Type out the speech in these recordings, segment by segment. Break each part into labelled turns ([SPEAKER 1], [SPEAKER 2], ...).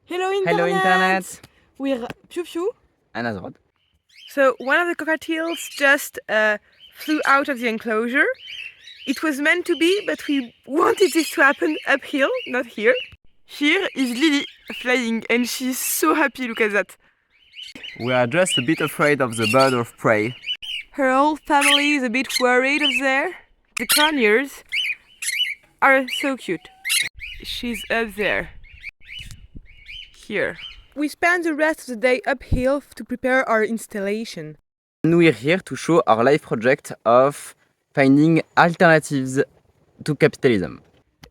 [SPEAKER 1] Hello Internet!
[SPEAKER 2] Hello Internet!
[SPEAKER 1] We're Piou Piou.
[SPEAKER 2] And Azrod.
[SPEAKER 1] So one of the cockatiels just flew out of the enclosure. It was meant to be, but we wanted this to happen uphill, not here. Here is Lily flying and she's so happy, look at that.
[SPEAKER 2] We are just a bit afraid of the bird of prey.
[SPEAKER 1] Her whole family is a bit worried up there. The conures are so cute. She's up there. Here. We spent the rest of the day uphill to prepare our installation.
[SPEAKER 2] And we're here to show our life project of finding alternatives to capitalism.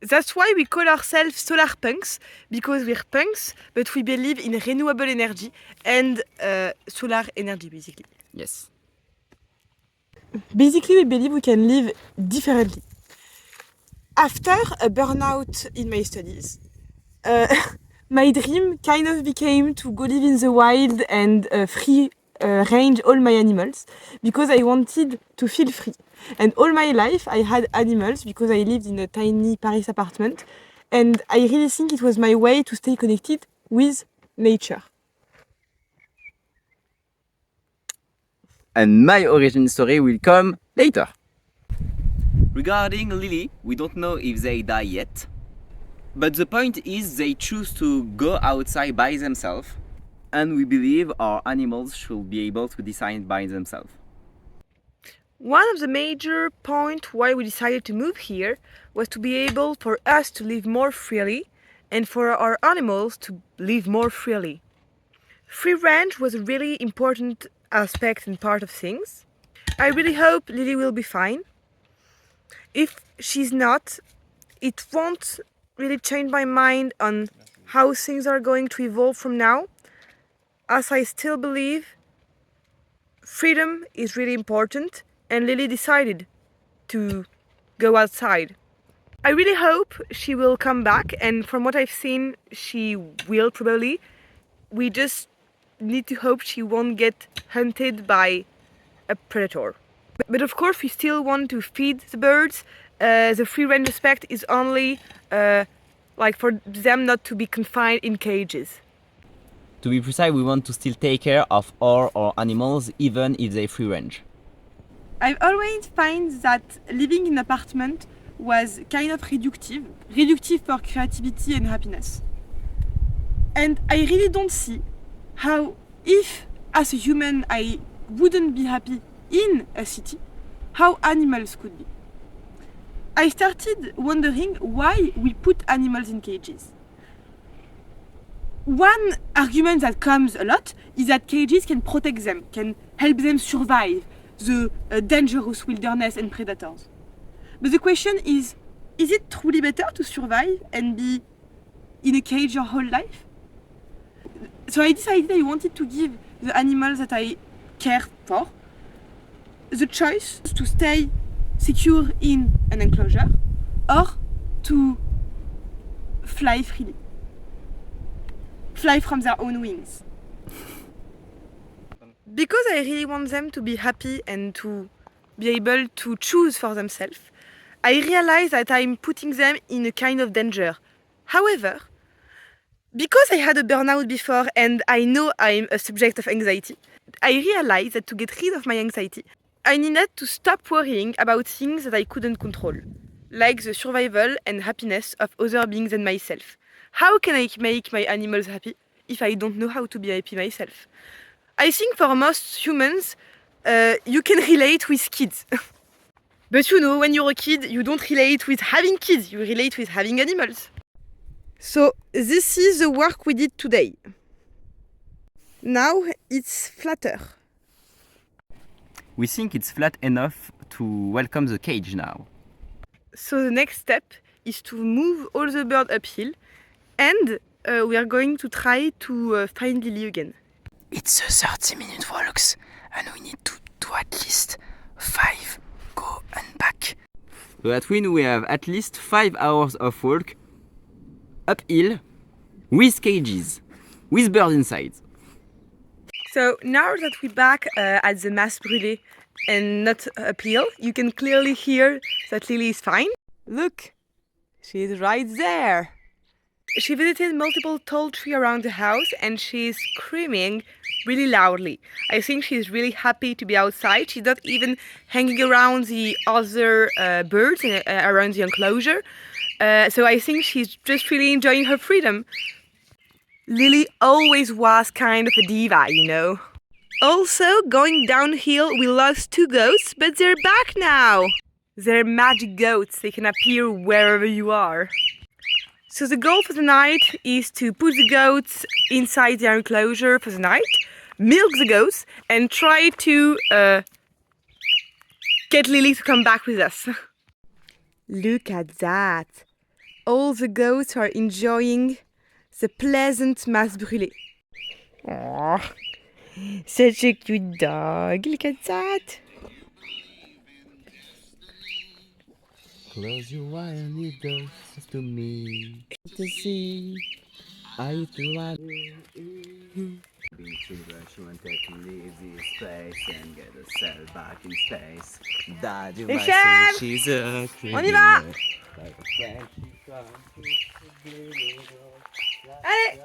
[SPEAKER 1] That's why we call ourselves solar punks, because we're punks, but we believe in renewable energy and solar energy, basically.
[SPEAKER 2] Yes.
[SPEAKER 1] Basically, we believe we can live differently. After a burnout in my studies, my dream kind of became to go live in the wild and free range all my animals, because I wanted to feel free. And all my life I had animals because I lived in a tiny Paris apartment, and I really think it was my way to stay connected with nature.
[SPEAKER 2] And my origin story will come later. Regarding Lily, we don't know if they die yet. But the point is they choose to go outside by themselves, and we believe our animals should be able to decide by themselves.
[SPEAKER 1] One of the major points why we decided to move here was to be able for us to live more freely and for our animals to live more freely. Free range was a really important aspect and part of things. I really hope Lily will be fine. If she's not, it won't really change my mind on how things are going to evolve from now, as I still believe freedom is really important, and Lily decided to go outside. I really hope she will come back, and from what I've seen, she will probably. We just need to hope she won't get hunted by a predator. But of course, we still want to feed the birds. The free range aspect is only like for them not to be confined in cages.
[SPEAKER 2] To be precise, we want to still take care of all our animals, even if they free range.
[SPEAKER 1] I've always find that living in an apartment was kind of reductive for creativity and happiness. And I really don't see how, if as a human I wouldn't be happy in a city, how animals could be. I started wondering why we put animals in cages. One argument that comes a lot is that cages can protect them, can help them survive the dangerous wilderness and predators. But the question is it truly better to survive and be in a cage your whole life? So I decided I wanted to give the animals that I care for the choice to stay secure in an enclosure or to fly freely. Fly from their own wings. Because I really want them to be happy and to be able to choose for themselves, I realize that I'm putting them in a kind of danger. However, because I had a burnout before and I know I'm a subject of anxiety, I realized that to get rid of my anxiety, I needed to stop worrying about things that I couldn't control, like the survival and happiness of other beings than myself. How can I make my animals happy if I don't know how to be happy myself? I think for most humans, you can relate with kids. But you know, when you're a kid, you don't relate with having kids, you relate with having animals. So this is the work we did today. Now it's flatter.
[SPEAKER 2] We think it's flat enough to welcome the cage now.
[SPEAKER 1] So the next step is to move all the birds uphill, and we are going to try to find Lily again.
[SPEAKER 2] It's a 30-minute walk, and we need to do at least 5 go and back. So that means we have at least 5 hours of walk uphill with cages, with birds inside.
[SPEAKER 1] So now that we're back at the Mas Brûlé and not uphill, you can clearly hear that Lily is fine. Look, she's right there. She visited multiple tall trees around the house and she's screaming really loudly. I think she's really happy to be outside. She's not even hanging around the other birds around the enclosure. So I think she's just really enjoying her freedom. Lily always was kind of a diva, you know. Also, going downhill, we lost 2 goats, but they're back now. They're magic goats. They can appear wherever you are. So the goal for the night is to put the goats inside the enclosure for the night, milk the goats, and try to get Lily to come back with us. Look at that! All the goats are enjoying the pleasant masse brûlée. Aww, such a cute dog. Look at that!
[SPEAKER 2] Close your eyes and leave those to me. To see, I do want. Being children, she wanted to leave this place and get herself back in space. Daddy might say she's a
[SPEAKER 1] On y va! Allez!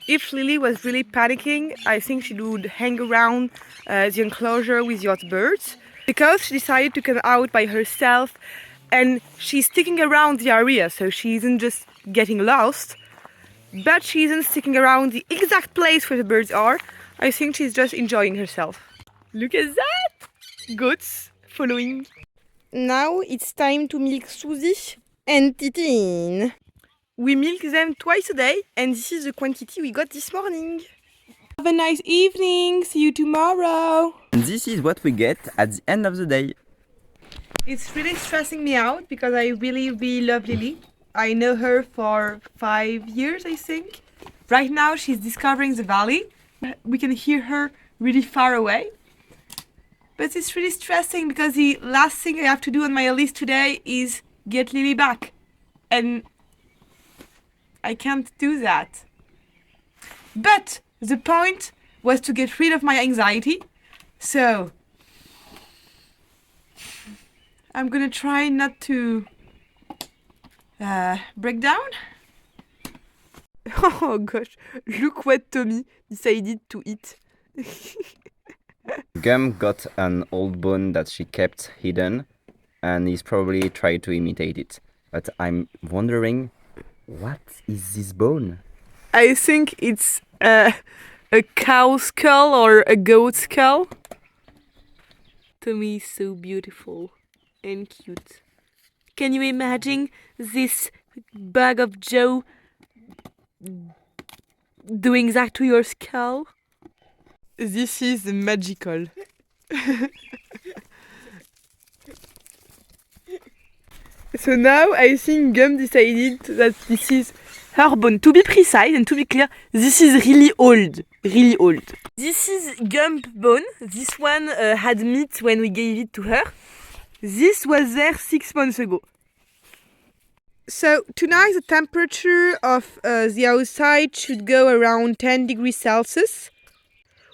[SPEAKER 1] If Lily was really panicking, I think she would hang around the enclosure with the other birds. Because she decided to come out by herself and she's sticking around the area, so she isn't just getting lost, but she isn't sticking around the exact place where the birds are. I think she's just enjoying herself. Look at that! Goats following. Now it's time to milk Susie and Titin. We milk them twice a day, and this is the quantity we got this morning. Have a nice evening. See you tomorrow.
[SPEAKER 2] And this is what we get at the end of the day.
[SPEAKER 1] It's really stressing me out because I really, really love Lily. I know her for 5 years, I think. Right now she's discovering the valley. We can hear her really far away. But it's really stressing because the last thing I have to do on my list today is get Lily back. And I can't do that. But the point was to get rid of my anxiety. So I'm gonna try not to break down. Oh gosh, look what Tommy decided to eat.
[SPEAKER 2] Gum got an old bone that she kept hidden and he's probably tried to imitate it. But I'm wondering, what is this bone?
[SPEAKER 1] I think it's a cow skull or a goat skull. Tommy is so beautiful and cute. Can you imagine this bag of Joe doing that to your skull? This is magical. So now I think Gum decided that this is her bone. To be precise and to be clear, this is really old. Really old. This is Gum's bone. This one had meat when we gave it to her. This was there 6 months ago. So tonight the temperature of the outside should go around 10 degrees Celsius.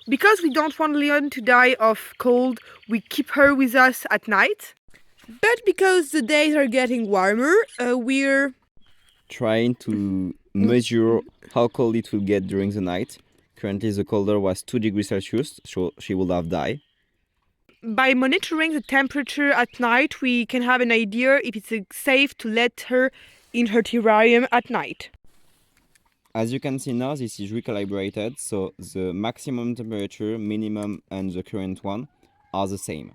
[SPEAKER 1] Because we don't want Leon to die of cold, we keep her with us at night. But because the days are getting warmer, we're
[SPEAKER 2] trying to measure how cold it will get during the night. Currently the colder was 2 degrees Celsius, so she would have died.
[SPEAKER 1] By monitoring the temperature at night, we can have an idea if it's safe to let her in her terrarium at night.
[SPEAKER 2] As you can see now, this is recalibrated, so the maximum temperature, minimum and the current one are the same.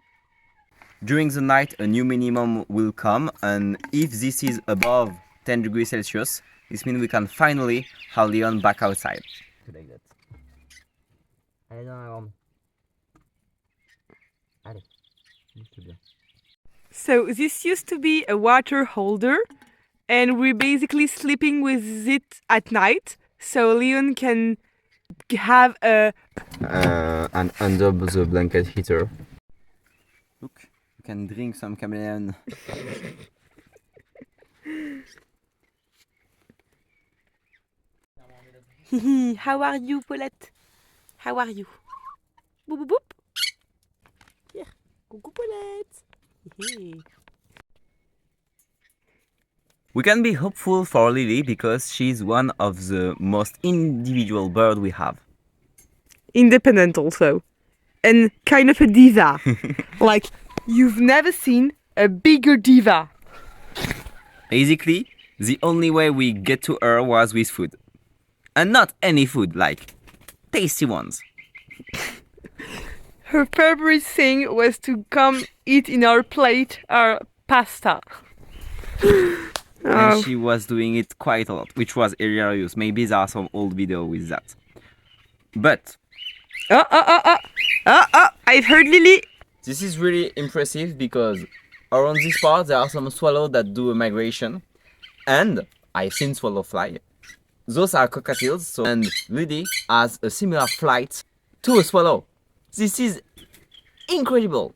[SPEAKER 2] During the night a new minimum will come, and if this is above 10 degrees Celsius, this means we can finally have Leon back outside. Like that. Allez dans la grande. Allez, bouge-toi bien.
[SPEAKER 1] So this used to be a water holder, and we're basically sleeping with it at night, so Leon can have
[SPEAKER 2] an under the blanket heater. Look, you can drink some chameleon.
[SPEAKER 1] How are you, Paulette? How are you? Boop boop boop. Here, coucou Paulette.
[SPEAKER 2] We can be hopeful for Lily because she's one of the most individual birds we have.
[SPEAKER 1] Independent also. And kind of a diva. Like, you've never seen a bigger diva.
[SPEAKER 2] Basically, the only way we get to her was with food. And not any food, like tasty ones.
[SPEAKER 1] Her favorite thing was to come eat in our plate our pasta.
[SPEAKER 2] And she was doing it quite a lot, which was hilarious. Maybe there are some old videos with that. But
[SPEAKER 1] I've heard Lily.
[SPEAKER 2] this is really impressive because around this part there are some swallows that do a migration. And I've seen swallow fly. Those are cockatiels, and Lily has a similar flight to a swallow. This is incredible.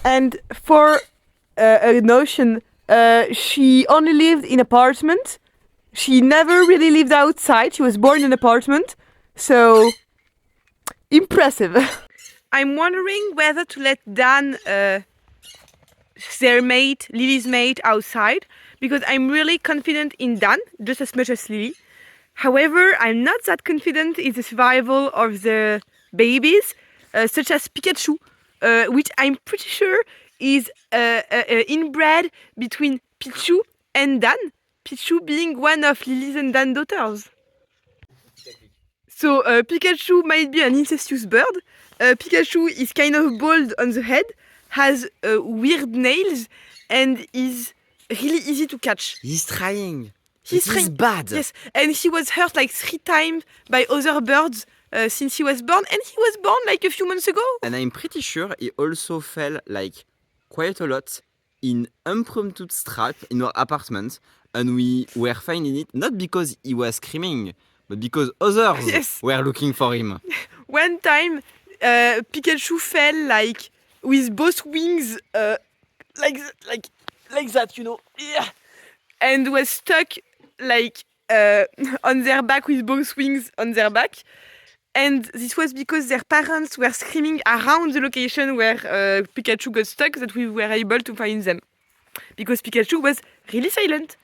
[SPEAKER 1] And for a notion, she only lived in apartment. She never really lived outside. She was born in an apartment. So, impressive. I'm wondering whether to let Dan, their mate, Lily's mate, outside. Because I'm really confident in Dan, just as much as Lily. However, I'm not that confident in the survival of the babies, such as Pikachu, which I'm pretty sure is inbred between Pichu and Dan, Pichu being one of Lily's and Dan's daughters. So Pikachu might be an incestuous bird. Pikachu is kind of bald on the head, has weird nails, and is really easy to catch.
[SPEAKER 2] He's trying.
[SPEAKER 1] He's
[SPEAKER 2] This is bad.
[SPEAKER 1] Yes, and he was hurt like 3 times by other birds since he was born, and he was born like a few months ago.
[SPEAKER 2] And I'm pretty sure he also fell like quite a lot in impromptu trap in our apartment, and we were finding it not because he was screaming, but because others
[SPEAKER 1] Yes.
[SPEAKER 2] were looking for him.
[SPEAKER 1] One time, Pikachu fell like with both wings, like that, you know, yeah, and was stuck like on their back with both wings on their back. And this was because their parents were screaming around the location where Pikachu got stuck that we were able to find them. Because Pikachu was really silent.